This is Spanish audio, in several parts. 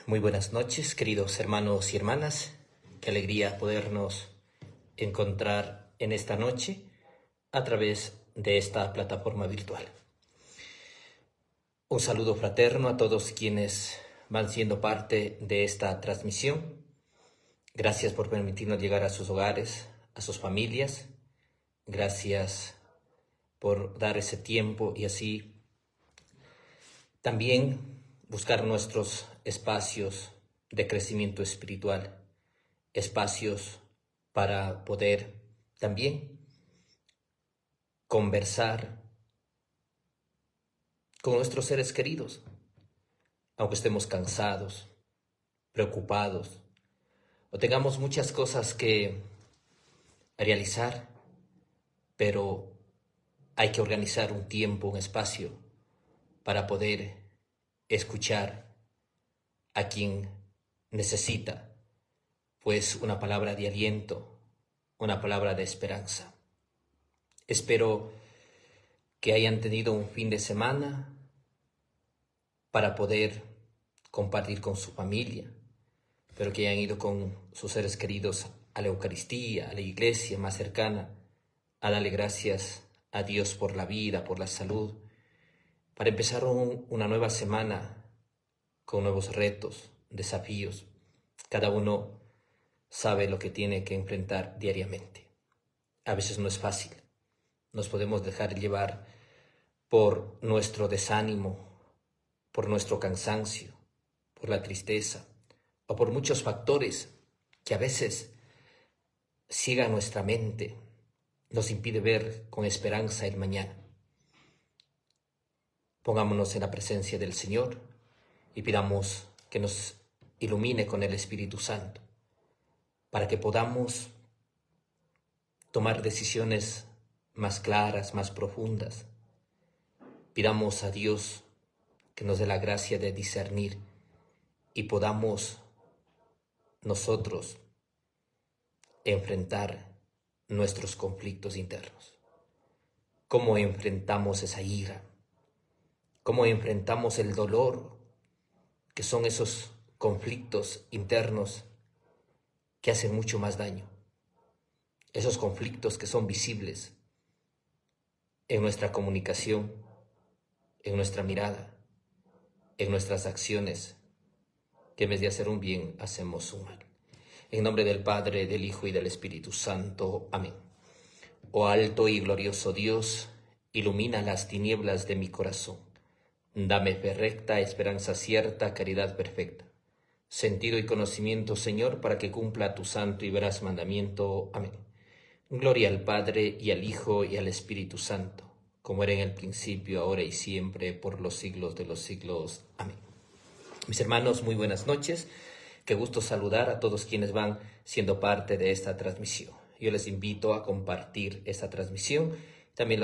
Muy buenas noches, queridos hermanos y hermanas. Qué alegría podernos encontrar en esta noche a través de esta plataforma virtual. Un saludo fraterno a todos quienes van siendo parte de esta transmisión. Gracias por permitirnos llegar a sus hogares, a sus familias. Gracias por dar ese tiempo y así también buscar nuestros espacios de crecimiento espiritual, espacios para poder también conversar con nuestros seres queridos, aunque estemos cansados, preocupados o tengamos muchas cosas que realizar, pero hay que organizar un tiempo, un espacio para poder escuchar a quien necesita, pues una palabra de aliento, una palabra de esperanza. Espero que hayan tenido un fin de semana para poder compartir con su familia, pero que hayan ido con sus seres queridos a la Eucaristía, a la iglesia más cercana, a darle gracias a Dios por la vida, por la salud, para empezar una nueva semana con nuevos retos, desafíos. Cada uno sabe lo que tiene que enfrentar diariamente. A veces no es fácil. Nos podemos dejar llevar por nuestro desánimo, por nuestro cansancio, por la tristeza o por muchos factores que a veces ciegan nuestra mente, nos impide ver con esperanza el mañana. Pongámonos en la presencia del Señor y pidamos que nos ilumine con el Espíritu Santo para que podamos tomar decisiones más claras, más profundas. Pidamos a Dios que nos dé la gracia de discernir y podamos nosotros enfrentar nuestros conflictos internos. ¿Cómo enfrentamos esa ira? ¿Cómo enfrentamos el dolor? Que son esos conflictos internos que hacen mucho más daño. Esos conflictos que son visibles en nuestra comunicación, en nuestra mirada, en nuestras acciones, que en vez de hacer un bien, hacemos un mal. En nombre del Padre, del Hijo y del Espíritu Santo. Amén. Oh alto y glorioso Dios, ilumina las tinieblas de mi corazón. Dame fe recta, esperanza cierta, caridad perfecta. Sentido y conocimiento, Señor, para que cumpla tu santo y veraz mandamiento. Amén. Gloria al Padre, y al Hijo, y al Espíritu Santo, como era en el principio, ahora y siempre, por los siglos de los siglos. Amén. Mis hermanos, muy buenas noches. Qué gusto saludar a todos quienes van siendo parte de esta transmisión. Yo les invito a compartir esta transmisión. También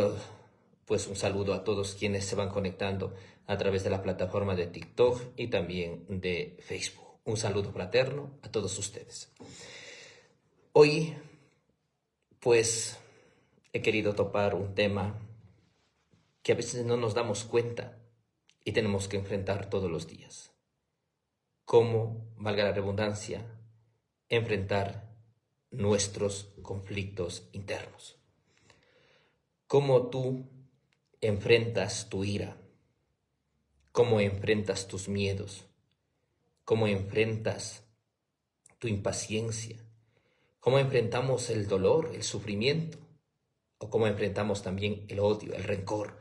pues un saludo a todos quienes se van conectando a través de la plataforma de TikTok y también de Facebook. Un saludo fraterno a todos ustedes. Hoy, pues, he querido topar un tema que a veces no nos damos cuenta y tenemos que enfrentar todos los días. Cómo, valga la redundancia, enfrentar nuestros conflictos internos. Cómo tú enfrentas tu ira, cómo enfrentas tus miedos, cómo enfrentas tu impaciencia, cómo enfrentamos el dolor, el sufrimiento, o cómo enfrentamos también el odio, el rencor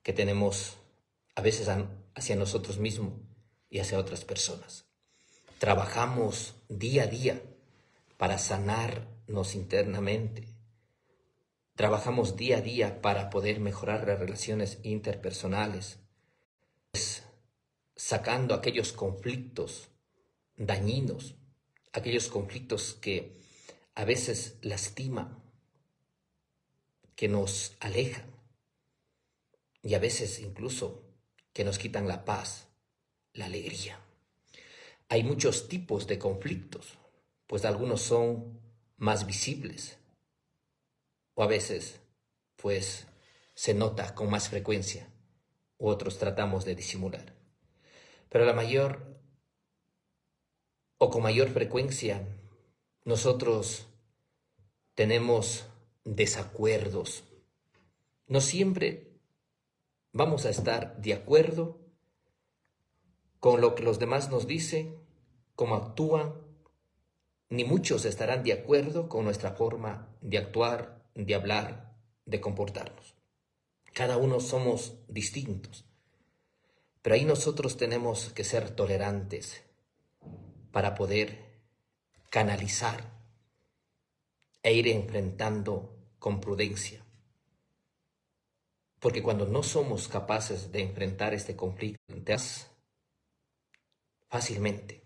que tenemos a veces hacia nosotros mismos y hacia otras personas. Trabajamos día a día para sanarnos internamente. Trabajamos día a día para poder mejorar las relaciones interpersonales, sacando aquellos conflictos dañinos, aquellos conflictos que a veces lastiman, que nos alejan y a veces incluso que nos quitan la paz, la alegría. Hay muchos tipos de conflictos, pues algunos son más visibles o a veces pues se nota con más frecuencia, u otros tratamos de disimular. Pero la mayor o con mayor frecuencia nosotros tenemos desacuerdos. No siempre vamos a estar de acuerdo con lo que los demás nos dicen, cómo actúan, ni muchos estarán de acuerdo con nuestra forma de actuar, de hablar, de comportarnos. Cada uno somos distintos, pero ahí nosotros tenemos que ser tolerantes para poder canalizar e ir enfrentando con prudencia. Porque cuando no somos capaces de enfrentar este conflicto fácilmente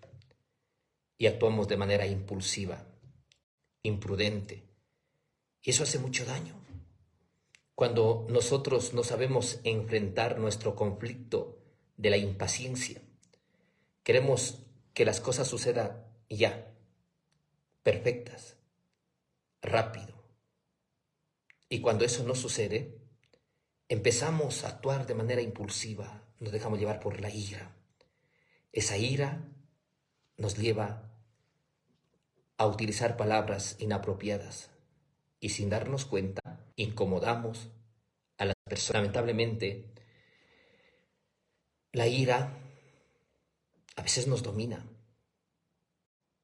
y actuamos de manera impulsiva, imprudente, y eso hace mucho daño. Cuando nosotros no sabemos enfrentar nuestro conflicto de la impaciencia, queremos que las cosas sucedan ya, perfectas, rápido. Y cuando eso no sucede, empezamos a actuar de manera impulsiva, nos dejamos llevar por la ira. Esa ira nos lleva a utilizar palabras inapropiadas y sin darnos cuenta incomodamos a las personas. Lamentablemente, la ira a veces nos domina.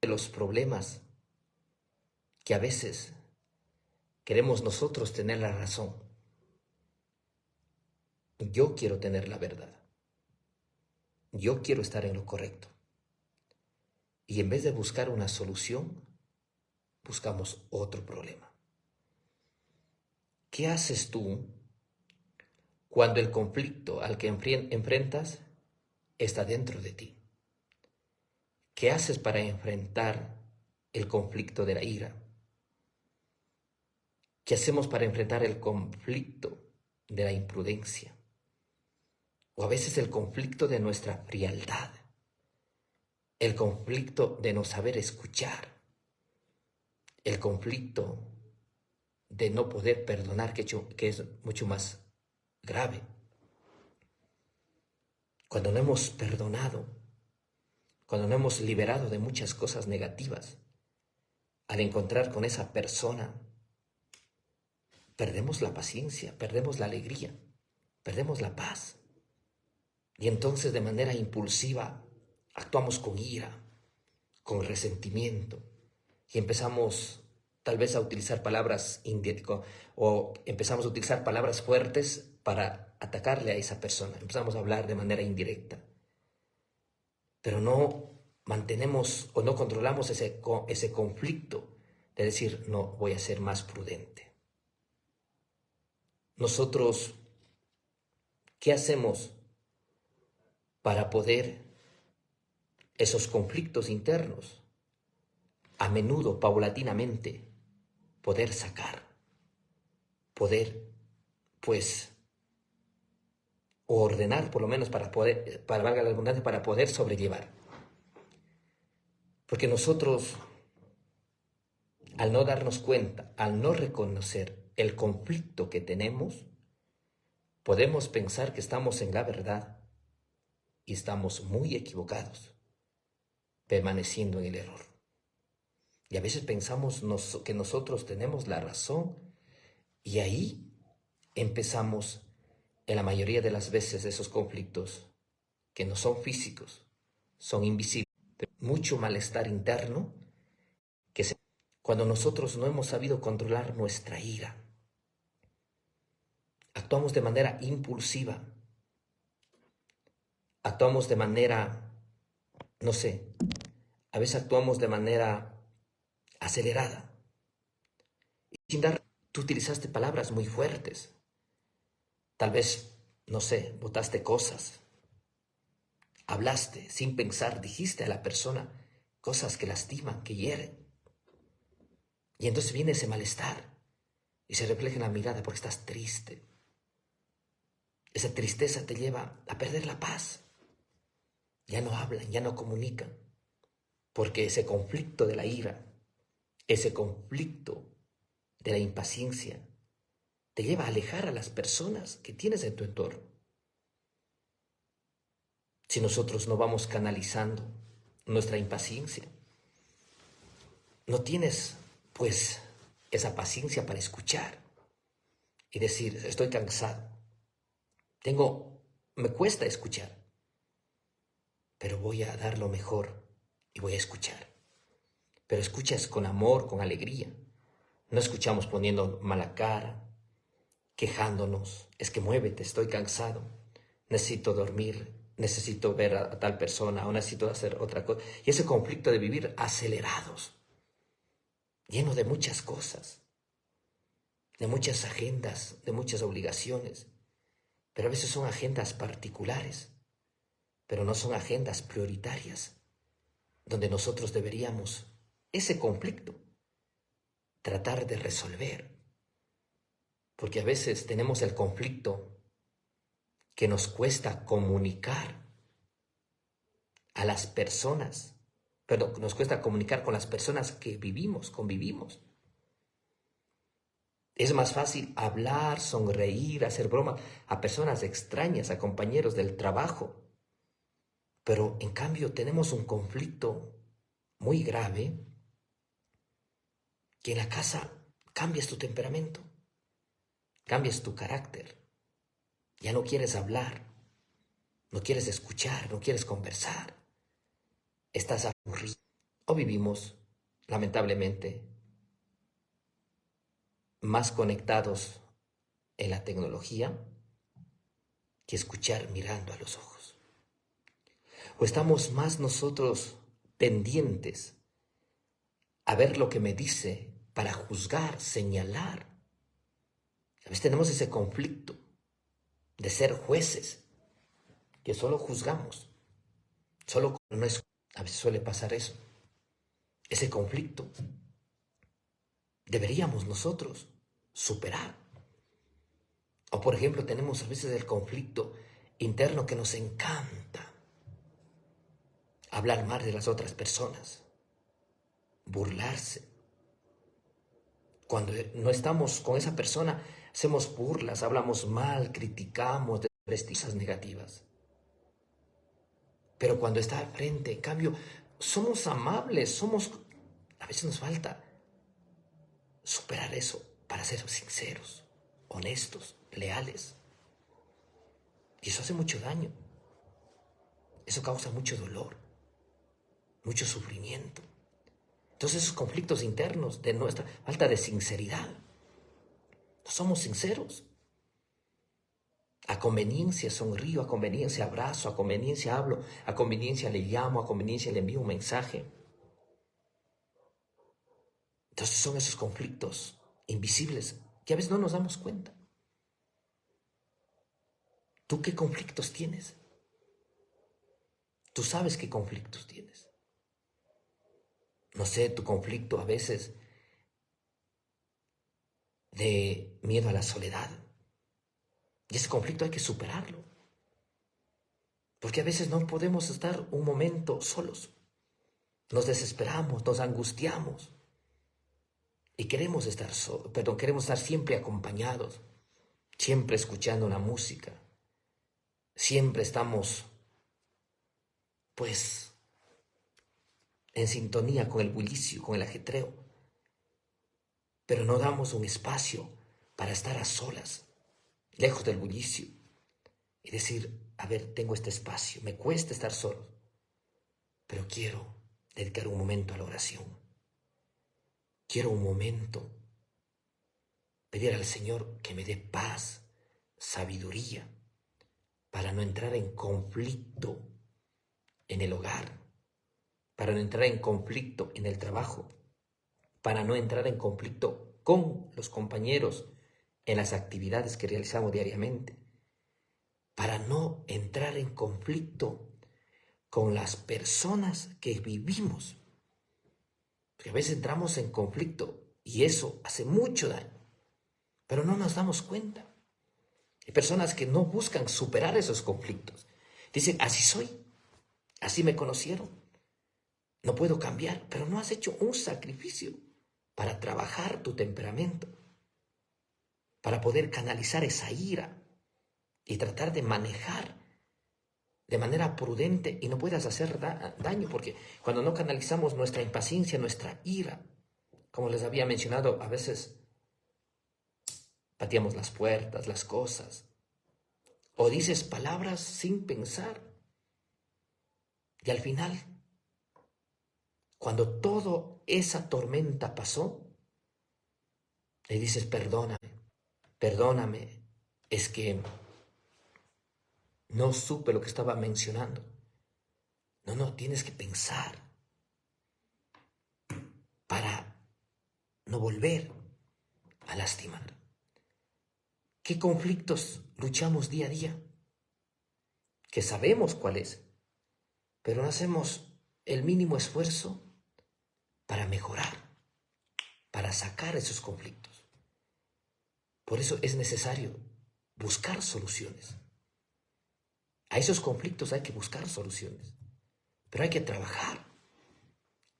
De los problemas que a veces queremos nosotros tener la razón. Yo quiero tener la verdad. Yo quiero estar en lo correcto. Y en vez de buscar una solución, buscamos otro problema. ¿Qué haces tú cuando el conflicto al que enfrentas está dentro de ti? ¿Qué haces para enfrentar el conflicto de la ira? ¿Qué hacemos para enfrentar el conflicto de la imprudencia? O a veces el conflicto de nuestra frialdad, el conflicto de no saber escuchar, el conflicto de no poder perdonar, que es mucho más grave. Cuando no hemos perdonado, cuando no hemos liberado de muchas cosas negativas, al encontrar con esa persona, perdemos la paciencia, perdemos la alegría, perdemos la paz. Y entonces de manera impulsiva actuamos con ira, con resentimiento y empezamos tal vez a utilizar palabras o empezamos a utilizar palabras fuertes para atacarle a esa persona. Empezamos a hablar de manera indirecta. Pero no mantenemos o no controlamos ese conflicto de decir, no, voy a ser más prudente. Nosotros, ¿qué hacemos para poder esos conflictos internos, a menudo, paulatinamente, poder sacar, poder, pues, o ordenar por lo menos para valga la redundancia, para poder sobrellevar? Porque nosotros, al no darnos cuenta, al no reconocer el conflicto que tenemos, podemos pensar que estamos en la verdad y estamos muy equivocados, permaneciendo en el error. Y a veces pensamos que nosotros tenemos la razón y ahí empezamos, en la mayoría de las veces, esos conflictos que no son físicos, son invisibles, mucho malestar interno cuando nosotros no hemos sabido controlar nuestra ira. Actuamos de manera impulsiva, actuamos de manera, no sé, a veces actuamos de manera acelerada. Y sin dar, tú utilizaste palabras muy fuertes. Tal vez, no sé, botaste cosas. Hablaste sin pensar, dijiste a la persona cosas que lastiman, que hieren. Y entonces viene ese malestar y se refleja en la mirada porque estás triste. Esa tristeza te lleva a perder la paz. Ya no hablan, ya no comunican, porque ese conflicto de la ira, ese conflicto de la impaciencia, te lleva a alejar a las personas que tienes en tu entorno. Si nosotros no vamos canalizando nuestra impaciencia, no tienes, pues, esa paciencia para escuchar y decir, estoy cansado, me cuesta escuchar, pero voy a dar lo mejor y voy a escuchar. Pero escuchas con amor, con alegría. No escuchamos poniendo mala cara, quejándonos. Es que muévete, estoy cansado, necesito dormir, necesito ver a tal persona o necesito hacer otra cosa. Y ese conflicto de vivir acelerados, lleno de muchas cosas, de muchas agendas, de muchas obligaciones. Pero a veces son agendas particulares, pero no son agendas prioritarias, donde nosotros deberíamos ese conflicto tratar de resolver. Porque a veces tenemos el conflicto que nos cuesta comunicar a las personas, perdón, nos cuesta comunicar con las personas que convivimos. Es más fácil hablar, sonreír, hacer broma a personas extrañas, a compañeros del trabajo. Pero en cambio tenemos un conflicto muy grave que en la casa cambias tu temperamento, cambias tu carácter. Ya no quieres hablar, no quieres escuchar, no quieres conversar. Estás aburrido. O vivimos, lamentablemente, más conectados en la tecnología que escuchar mirando a los ojos. O estamos más nosotros pendientes a ver lo que me dice para juzgar, señalar. A veces tenemos ese conflicto de ser jueces, que solo juzgamos, solo no es. A veces suele pasar eso, ese conflicto. Deberíamos nosotros superar. O por ejemplo, tenemos a veces el conflicto interno que nos encanta hablar mal de las otras personas, burlarse. Cuando no estamos con esa persona, hacemos burlas, hablamos mal, criticamos, desprestigios negativas. Pero cuando está al frente, en cambio, somos amables, a veces nos falta superar eso para ser sinceros, honestos, leales. Y eso hace mucho daño. Eso causa mucho dolor, mucho sufrimiento. Entonces esos conflictos internos de nuestra falta de sinceridad. No somos sinceros. A conveniencia sonrío, a conveniencia abrazo, a conveniencia hablo, a conveniencia le llamo, a conveniencia le envío un mensaje. Entonces son esos conflictos invisibles que a veces no nos damos cuenta. ¿Tú qué conflictos tienes? Tú sabes qué conflictos tienes. No sé, tu conflicto a veces de miedo a la soledad. Y ese conflicto hay que superarlo. Porque a veces no podemos estar un momento solos. Nos desesperamos, nos angustiamos. Y queremos queremos estar siempre acompañados, siempre escuchando una música. Siempre estamos, pues, en sintonía con el bullicio, con el ajetreo. Pero no damos un espacio para estar a solas, lejos del bullicio. Y decir, a ver, tengo este espacio, me cuesta estar solo, pero quiero dedicar un momento a la oración. Quiero un momento pedir al Señor que me dé paz, sabiduría, para no entrar en conflicto en el hogar, para no entrar en conflicto en el trabajo, para no entrar en conflicto con los compañeros en las actividades que realizamos diariamente, para no entrar en conflicto con las personas que vivimos. Porque a veces entramos en conflicto y eso hace mucho daño, pero no nos damos cuenta. Hay personas que no buscan superar esos conflictos. Dicen, así soy, así me conocieron, no puedo cambiar, pero no has hecho un sacrificio para trabajar tu temperamento, para poder canalizar esa ira y tratar de manejar de manera prudente y no puedas hacer daño, porque cuando no canalizamos nuestra impaciencia, nuestra ira, como les había mencionado, a veces pateamos las puertas, las cosas, o dices palabras sin pensar. Y al final, cuando toda esa tormenta pasó, le dices, perdóname, perdóname, es que no supe lo que estaba mencionando. No, no, tienes que pensar para no volver a lastimar. ¿Qué conflictos luchamos día a día? Que sabemos cuál es, pero no hacemos el mínimo esfuerzo para mejorar, para sacar esos conflictos. Por eso es necesario buscar soluciones. A esos conflictos hay que buscar soluciones, pero hay que trabajar.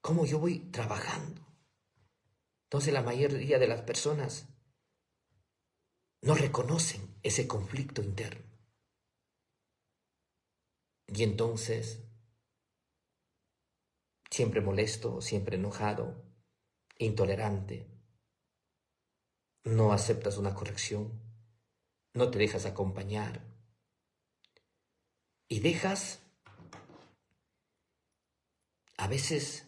¿Cómo yo voy trabajando? Entonces la mayoría de las personas no reconocen ese conflicto interno. Y entonces, siempre molesto, siempre enojado, intolerante, no aceptas una corrección, no te dejas acompañar y dejas a veces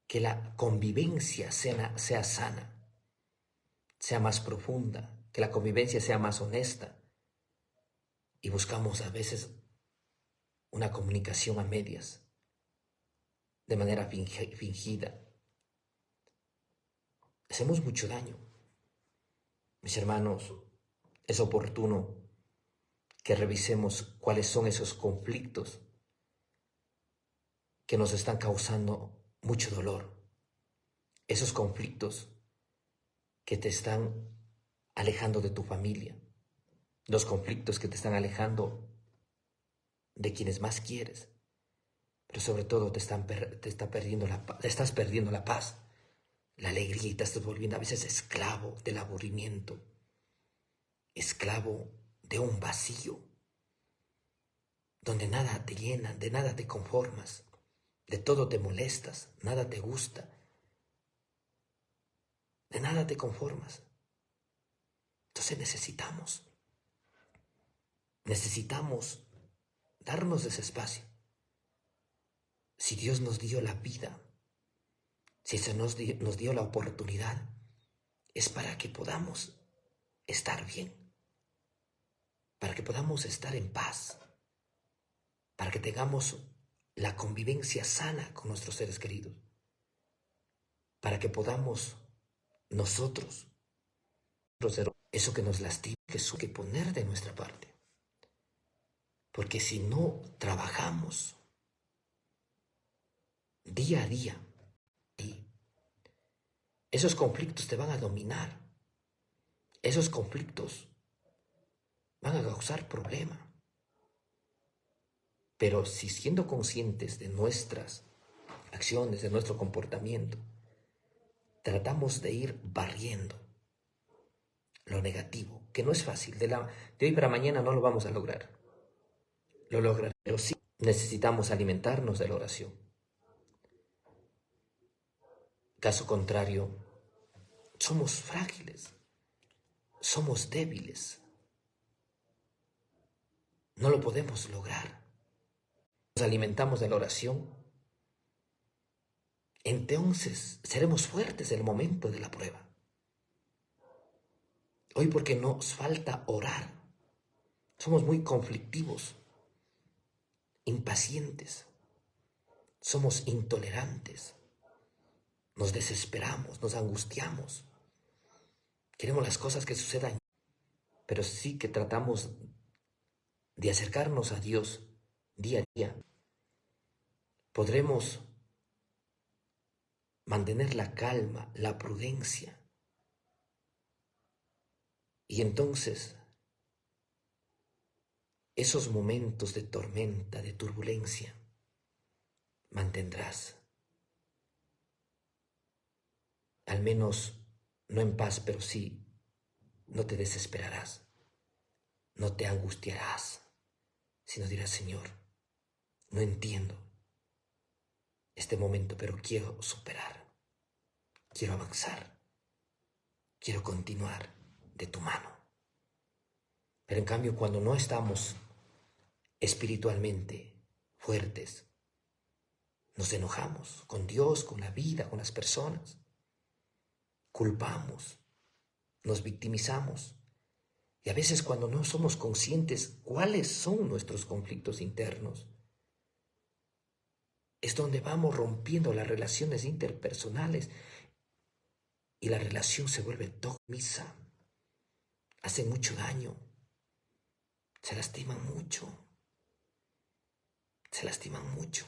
que la convivencia sea sana, sea más profunda, que la convivencia sea más honesta y buscamos a veces una comunicación a medias, de manera fingida. Hacemos mucho daño. Mis hermanos, es oportuno que revisemos cuáles son esos conflictos que nos están causando mucho dolor, esos conflictos que te están alejando de tu familia, los conflictos que te están alejando de quienes más quieres, pero sobre todo te estás perdiendo la paz, la alegría y te estás volviendo a veces esclavo del aburrimiento, esclavo de un vacío, donde nada te llena, de nada te conformas, de todo te molestas, nada te gusta, de nada te conformas. Entonces necesitamos darnos ese espacio. Si Dios nos dio la vida, si se nos dio la oportunidad, es para que podamos estar bien, para que podamos estar en paz, para que tengamos la convivencia sana con nuestros seres queridos, para que podamos nosotros, eso que nos lastima, que poner de nuestra parte. Porque si no trabajamos día a día, esos conflictos te van a dominar. Esos conflictos van a causar problema. Pero si siendo conscientes de nuestras acciones, de nuestro comportamiento, tratamos de ir barriendo lo negativo, que no es fácil, de hoy para mañana no lo vamos a lograr. Lo lograremos, pero sí necesitamos alimentarnos de la oración. Caso contrario, somos frágiles, somos débiles. No lo podemos lograr. Nos alimentamos de la oración. Entonces seremos fuertes en el momento de la prueba. Hoy porque nos falta orar. Somos muy conflictivos, impacientes, somos intolerantes, nos desesperamos, nos angustiamos. Queremos las cosas que sucedan, pero sí que tratamos de acercarnos a Dios día a día. Podremos mantener la calma, la prudencia. Y entonces, esos momentos de tormenta, de turbulencia, mantendrás. Al menos no en paz, pero sí, no te desesperarás, no te angustiarás, sino dirás, Señor, no entiendo este momento, pero quiero superar, quiero avanzar, quiero continuar de tu mano. Pero en cambio, cuando no estamos espiritualmente fuertes, nos enojamos con Dios, con la vida, con las personas, culpamos, nos victimizamos. Y a veces cuando no somos conscientes cuáles son nuestros conflictos internos, es donde vamos rompiendo las relaciones interpersonales y la relación se vuelve tóxica, hace mucho daño, se lastiman mucho, se lastiman mucho.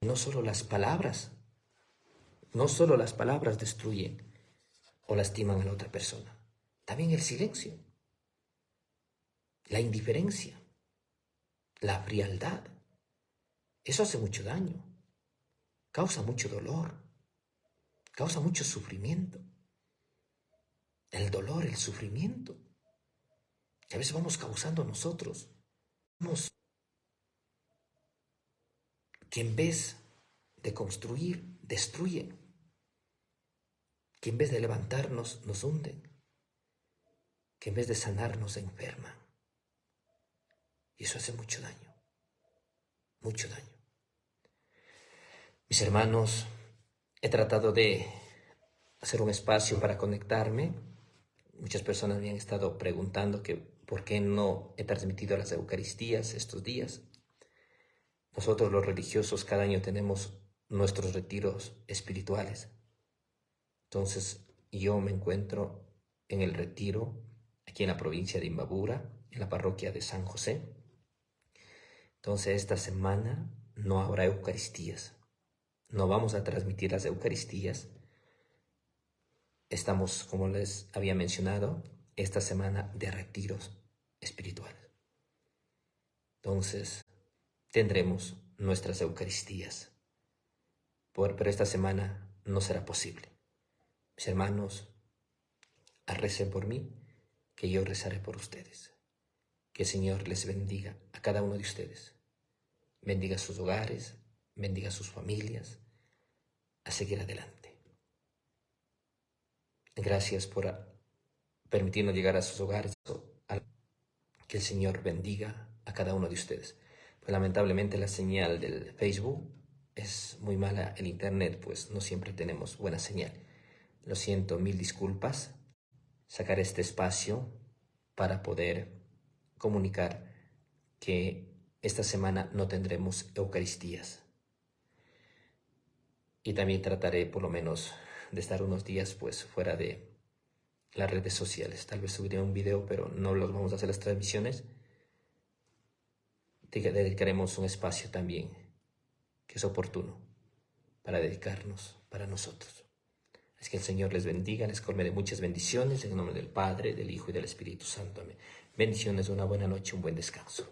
No solo las palabras, no solo las palabras destruyen o lastiman a la otra persona, también el silencio, la indiferencia, la frialdad. Eso hace mucho daño, causa mucho dolor, causa mucho sufrimiento. El dolor, el sufrimiento, que a veces vamos causando nosotros, que en vez de construir, destruyen, que en vez de levantarnos, nos hunden, que en vez de sanarnos, enferman. Y eso hace mucho daño, mucho daño. Mis hermanos, he tratado de hacer un espacio para conectarme. Muchas personas me han estado preguntando que por qué no he transmitido las Eucaristías estos días. Nosotros los religiosos cada año tenemos nuestros retiros espirituales. Entonces yo me encuentro en el retiro aquí en la provincia de Imbabura, en la parroquia de San José. Entonces esta semana no habrá Eucaristías. No vamos a transmitir las Eucaristías. Estamos, como les había mencionado, esta semana de retiros espirituales. Entonces tendremos nuestras Eucaristías. Pero esta semana no será posible. Mis hermanos, recen por mí, que yo rezaré por ustedes. Que el Señor les bendiga a cada uno de ustedes. Bendiga sus hogares, bendiga sus familias, a seguir adelante. Gracias por permitirnos llegar a sus hogares. Que el Señor bendiga a cada uno de ustedes. Pues lamentablemente la señal del Facebook es muy mala, el internet pues no siempre tenemos buena señal. Lo siento, mil disculpas. Sacar este espacio para poder comunicar que esta semana no tendremos Eucaristías. Y también trataré por lo menos de estar unos días pues fuera de las redes sociales. Tal vez subiré un video, pero no los vamos a hacer las transmisiones. Dedicaremos un espacio también que es oportuno para dedicarnos para nosotros. Es que el Señor les bendiga, les colme de muchas bendiciones en el nombre del Padre, del Hijo y del Espíritu Santo. Amén. Bendiciones, una buena noche, un buen descanso.